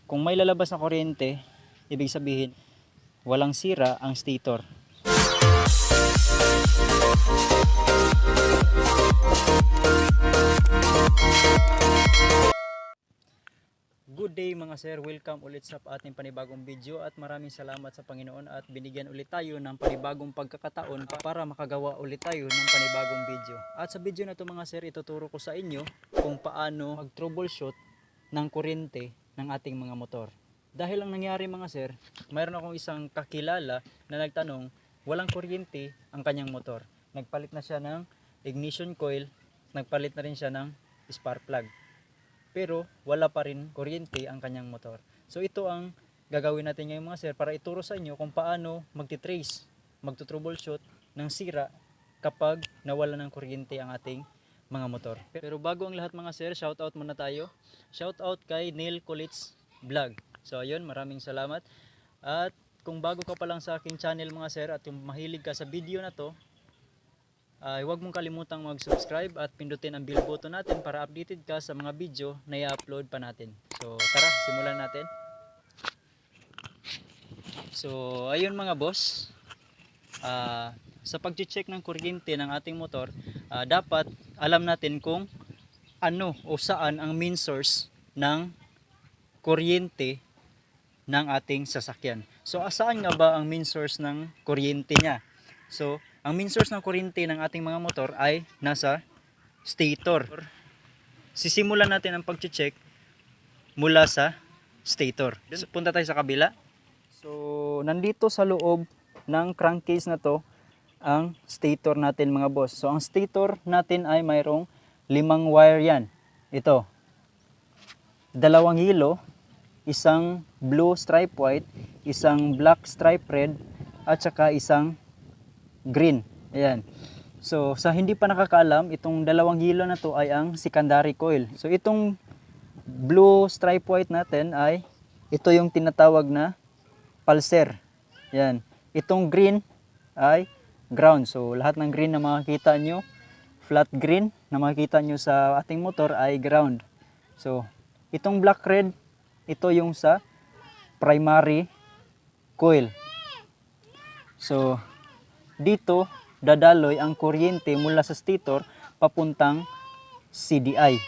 Kung may lalabas na kuryente, ibig sabihin walang sira ang stator. Good day mga sir, welcome ulit sa ating panibagong video at maraming salamat sa Panginoon at binigyan ulit tayo ng panibagong pagkakataon para makagawa ulit tayo ng panibagong video. At sa video na to mga sir, ituturo ko sa inyo kung paano mag-troubleshoot ng kuryente ng ating mga motor. Dahil ang nangyari mga sir, mayroon akong isang kakilala na nagtanong, walang kuryente ang kanyang motor. Nagpalit na siya ng ignition coil, nagpalit na rin siya ng spark plug. Pero wala pa rin kuryente ang kanyang motor. So ito ang gagawin natin ngayon mga sir para ituro sa inyo kung paano magti-trace, magto-troubleshoot ng sira kapag nawala ng kuryente ang ating mga motor. Pero bago ang lahat mga sir, shoutout muna tayo. Shoutout kay Neil Kulitz Vlog. So ayun, maraming salamat. At kung bago ka pa lang sa aking channel mga sir at kung mahilig ka sa video na to, huwag mong kalimutang mag-subscribe at pindutin ang bell button natin para updated ka sa mga video na i-upload pa natin. So tara, simulan natin. So ayun mga boss, sa pag-check ng kuryente ng ating motor, dapat alam natin kung ano o saan ang main source ng kuryente ng ating sasakyan. So saan nga ba ang main source ng kuryente niya? So ang main source ng kuryente ng ating mga motor ay nasa stator. Sisimulan natin ang pag-check mula sa stator. Punta tayo sa kabila. So nandito sa loob ng crankcase na to ang stator natin mga boss. So ang stator natin ay mayroong 5 wire yan. Ito. 2 yellow, isang blue stripe white, isang black stripe red, at saka isang green. Ayan. So sa hindi pa nakakaalam, itong 2 yellow na to ay ang secondary coil. So itong blue stripe white natin ay ito yung tinatawag na pulser. Ayan. Itong green ay ground. So lahat ng green na makikita nyo, flat green na makikita nyo sa ating motor ay ground. So itong black red, ito yung sa primary coil. So dito dadaloy ang kuryente mula sa stator papuntang CDI.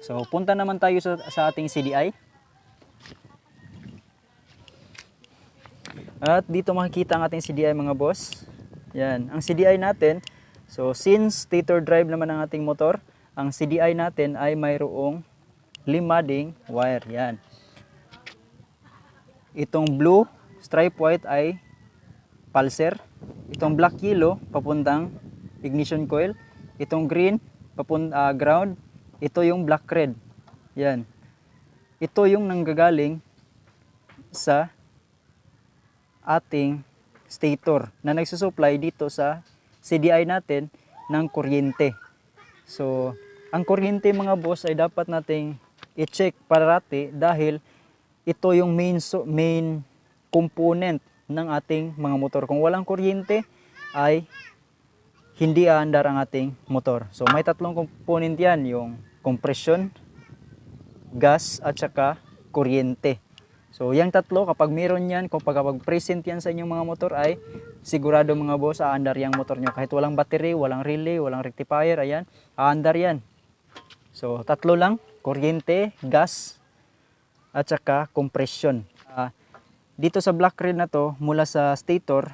So punta naman tayo sa ating CDI. At dito makikita ang ating CDI mga boss. Yan, ang CDI natin. So since stator drive naman ang ating motor, ang CDI natin ay mayroong 5 ding wire. Yan. Itong blue stripe white ay pulser. Itong black yellow papuntang ignition coil. Itong green ground. Ito yung black red. Yan. Ito yung nanggagaling sa ating stator na nagsusupply dito sa CDI natin ng kuryente. So, ang kuryente mga boss ay dapat nating i-check parati dahil ito yung main component ng ating mga motor. Kung walang kuryente ay hindi aandar ang ating motor. So may 3 component yan, yung compression, gas at saka kuryente. So yung 3 kapag meron yan, kapag present yan sa inyong mga motor ay sigurado mga boss aandar yung motor nyo. Kahit walang battery, walang relay, walang rectifier, ayan, aandar yan. So 3 lang, kuryente, gas at saka compression. Dito sa black red na to, mula sa stator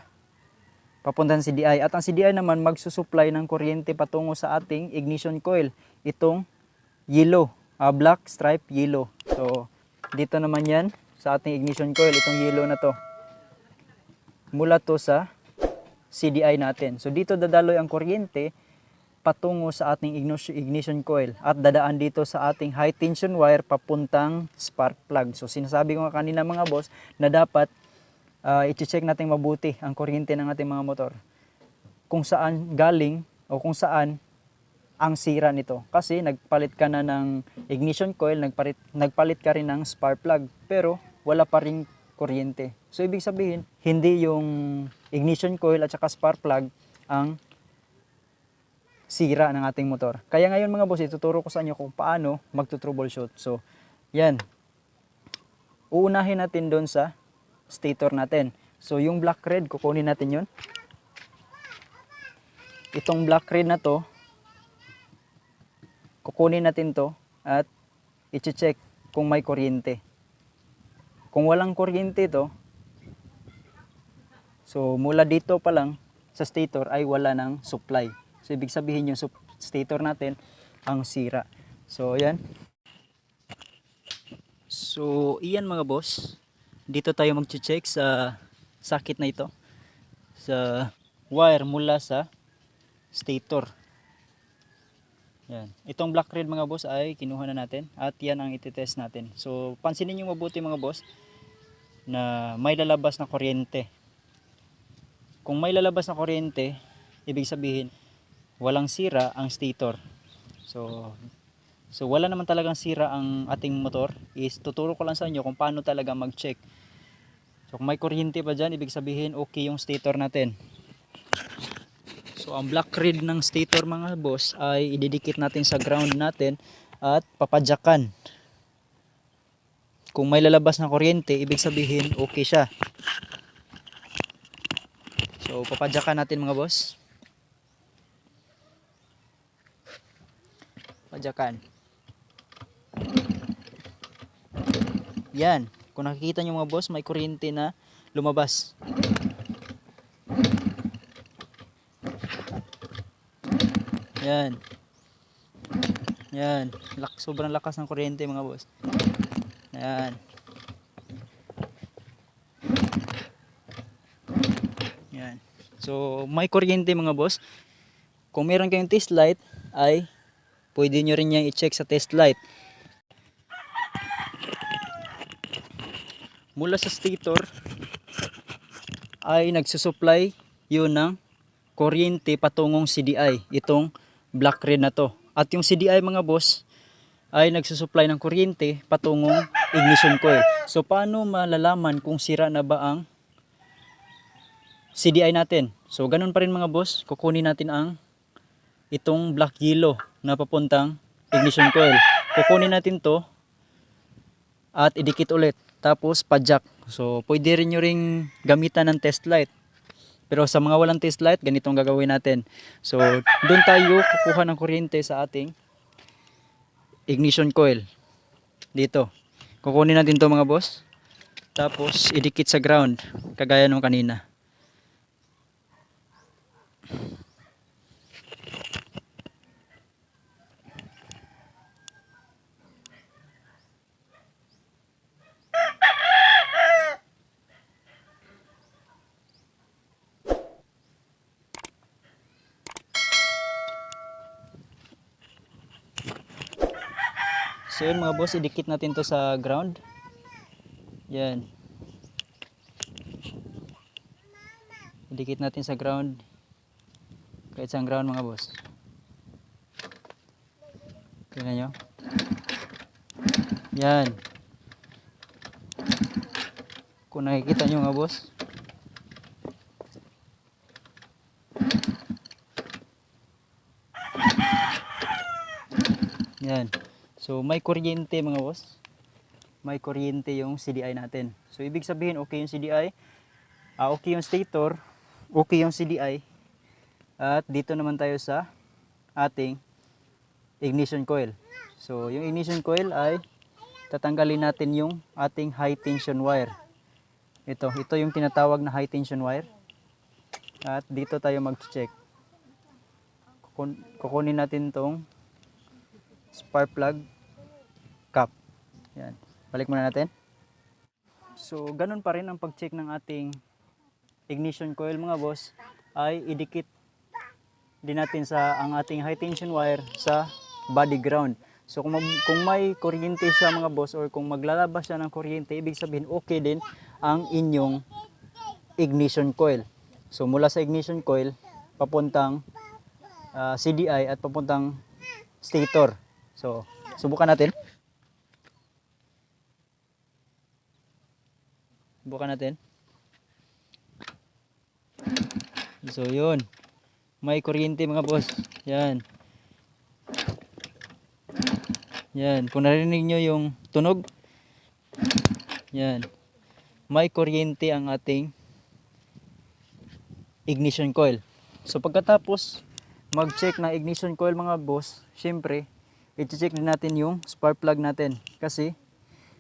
papunta sa CDI. At ang CDI naman magsusupply ng kuryente patungo sa ating ignition coil. Itong yellow, black stripe yellow. So dito naman yan sa ating ignition coil, itong yellow na to. Mula to sa CDI natin. So dito dadaloy ang kuryente patungo sa ating ignition coil at dadaan dito sa ating high tension wire papuntang spark plug. So sinasabi ko nga kanina mga boss na dapat i-check natin mabuti ang kuryente ng ating mga motor. Kung saan galing o kung saan ang sira nito. Kasi nagpalit ka na ng ignition coil, nagpalit ka rin ng spark plug, pero wala pa rin kuryente. So ibig sabihin, hindi yung ignition coil at saka spark plug ang sira ng ating motor. Kaya ngayon mga boss, ituturo ko sa inyo kung paano magto-troubleshoot. So, yan. uunahin natin doon sa stator natin. So yung black red, kukunin natin yun. Itong black red na to, kukunin natin to at i-check kung may kuryente. Kung walang kuryente to, so mula dito pa lang sa stator ay wala ng supply. So ibig sabihin yung stator natin ang sira. So ayan. So iyan mga boss, dito tayo mag-check sa sakit na ito, sa wire mula sa stator. Yan. Itong black red mga boss ay kinuha na natin at yan ang ititest natin. So pansinin nyo mabuti mga boss na may lalabas na kuryente. Kung may lalabas na kuryente, ibig sabihin walang sira ang stator. So wala naman talagang sira ang ating motor. Is tuturo ko lang sa inyo kung paano talaga mag-check. So kung may kuryente pa dyan, ibig sabihin okay yung stator natin. So ang black red ng stator mga boss ay ididikit natin sa ground natin at papadyakan. Kung may lalabas na kuryente, ibig sabihin okay siya. So papadyakan natin mga boss. Padyakan. Yan. Kung nakikita nyo mga boss, may kuryente na lumabas. Yan. Yan. Sobrang lakas ng kuryente mga boss. Yan. Yan. So may kuryente mga boss. Kung meron kayong test light ay pwede nyo rin yung i-check sa test light. Mula sa stator ay nagsusupply yun ng kuryente patungong CDI, itong black red na to. At yung CDI mga boss ay nagsusupply ng kuryente patungong ignition coil. So paano malalaman kung sira na ba ang CDI natin? So ganun pa rin mga boss, kukunin natin ang itong black yellow na papuntang ignition coil. Kukunin natin to at idikit ulit. Tapos padjak. So pwede rin nyo ring gamitan ng test light. Pero sa mga walang test light, ganitong gagawin natin. So doon tayo kukuha ng kuryente sa ating ignition coil. Dito. Kukunin natin to mga boss. Tapos idikit sa ground. Kagaya nung kanina. So yun mga boss, idikit natin to sa ground. Yan. Idikit natin sa ground. Kahit sa ground mga boss. Tingnan nyo. Yan. Kung nakikita nyo mga boss. Yan. So may kuryente mga boss. May kuryente yung CDI natin. So ibig sabihin okay yung CDI, okay yung stator, okay yung CDI. At dito naman tayo sa ating ignition coil. So yung ignition coil ay tatanggalin natin yung ating high tension wire. Ito yung tinatawag na high tension wire. At dito tayo mag-check. Kukunin natin tong spark plug cap. Yan. Balik muna natin. So, ganun pa rin ang pag-check ng ating ignition coil mga boss, ay idikit din natin sa ang ating high tension wire sa body ground. So, kung may kuryente siya mga boss, or kung maglalabas siya ng kuryente, ibig sabihin okay din ang inyong ignition coil. So, mula sa ignition coil, papuntang CDI at papuntang stator. So, subukan natin. Subukan natin. So, yun. May kuryente mga boss. Yan. Yan. Kung narinig nyo yung tunog, Yan. May kuryente ang ating ignition coil. So pagkatapos mag-check ng ignition coil mga boss, syempre i-check din natin yung spark plug natin. Kasi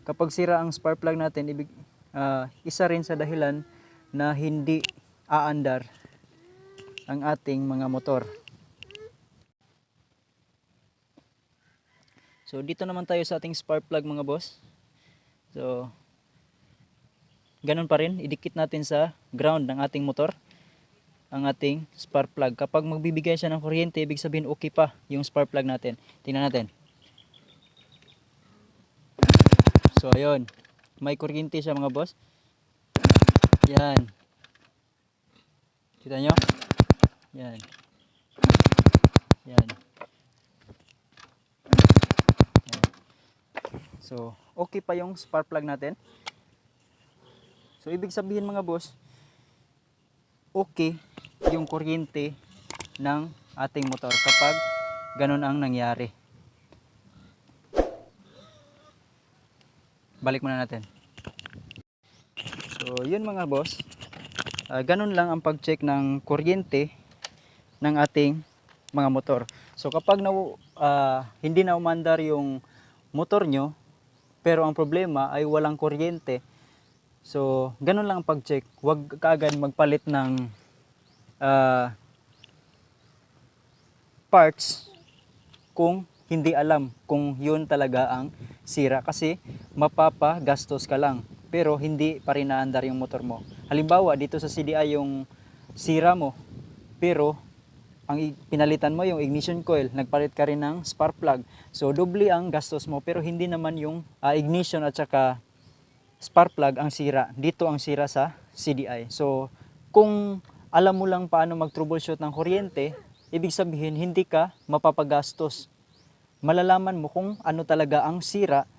kapag sira ang spark plug natin, isa rin sa dahilan na hindi aandar ang ating mga motor. So dito naman tayo sa ating spark plug mga boss. So ganun pa rin, idikit natin sa ground ng ating motor ang ating spark plug. Kapag magbibigay siya ng kuryente, ibig sabihin okay pa yung spark plug natin. Tingnan natin. So ayun, may kuryente siya mga boss. Yan. Kita nyo? Yan. Yan. So okay pa yung spark plug natin. So ibig sabihin mga boss, okay yung kuryente ng ating motor kapag ganun ang nangyari. Balik muna natin. So yun mga boss, ganun lang ang pag-check ng kuryente ng ating mga motor. So kapag hindi na umandar yung motor nyo, pero ang problema ay walang kuryente, so ganun lang ang pag-check. Huwag kaagad magpalit ng parts kung hindi alam kung yun talaga ang sira, kasi mapapagastos ka lang pero hindi pa rin naandar yung motor mo. Halimbawa dito sa CDI yung sira mo, pero ang pinalitan mo yung ignition coil, nagpalit ka rin ng spark plug, so doble ang gastos mo, pero hindi naman yung ignition at saka spark plug ang sira. Dito ang sira sa CDI. So kung alam mo lang paano mag-troubleshoot ng kuryente, ibig sabihin hindi ka mapapagastos. Malalaman mo kung ano talaga ang sira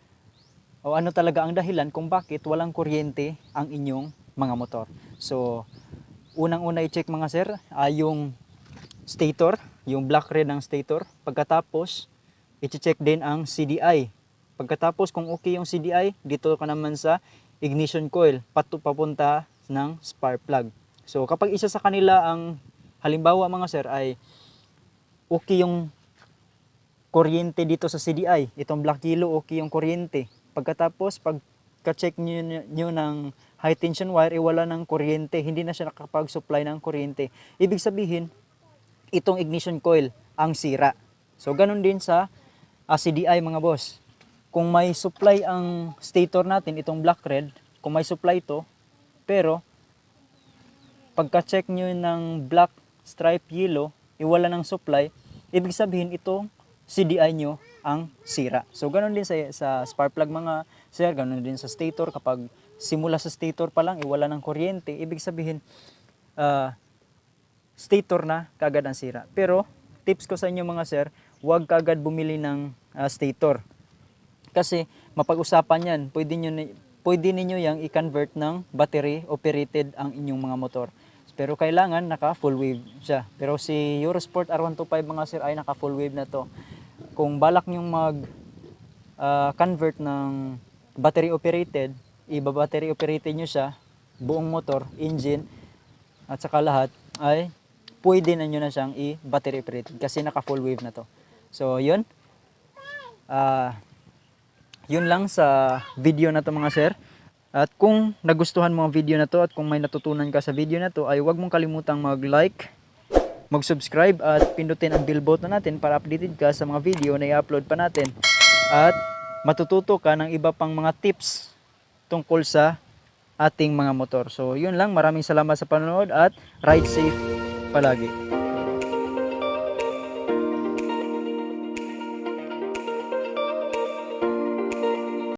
o ano talaga ang dahilan kung bakit walang kuryente ang inyong mga motor. So unang-una i-check mga sir, yung stator, yung black red ng stator. Pagkatapos i-check din ang CDI. Pagkatapos kung okay yung CDI, dito ka naman sa ignition coil, papunta ng spark plug. So kapag isa sa kanila ang, halimbawa mga sir, ay okay yung kuryente dito sa CDI, itong black yellow okay yung kuryente. Pagkatapos pagka-check nyo ng high tension wire, wala ng kuryente, hindi na siya nakapag-supply ng kuryente. Ibig sabihin, itong ignition coil ang sira. So ganun din sa CDI mga boss. Kung may supply ang stator natin, itong black red, kung may supply ito, pero pagka-check nyo ng black stripe yellow, wala ng supply, ibig sabihin itong CDI nyo ang sira. So ganun din sa spark plug mga sir, ganun din sa stator. Kapag simula sa stator pa lang, wala ng kuryente, ibig sabihin stator na kagad ang sira. Pero tips ko sa inyo mga sir, huwag kagad bumili ng stator. Kasi mapag-usapan yan, pwede ninyo yang i-convert ng battery operated ang inyong mga motor. Pero kailangan naka full wave siya. Pero si Eurosport R125 mga sir ay naka full wave na to. Kung balak nyong mag convert ng battery operated, battery operated nyo siya, buong motor, engine, at saka lahat, ay pwede na nyo na siyang i-battery operated kasi naka full wave na to. So yun, yun lang sa video na to mga sir. At kung nagustuhan mo ang video na to at kung may natutunan ka sa video na to, ay huwag mong kalimutang mag-like, mag-subscribe at pindutin ang bell button natin para updated ka sa mga video na i-upload pa natin. At matututo ka ng iba pang mga tips tungkol sa ating mga motor. So yun lang, maraming salamat sa panonood at ride safe palagi.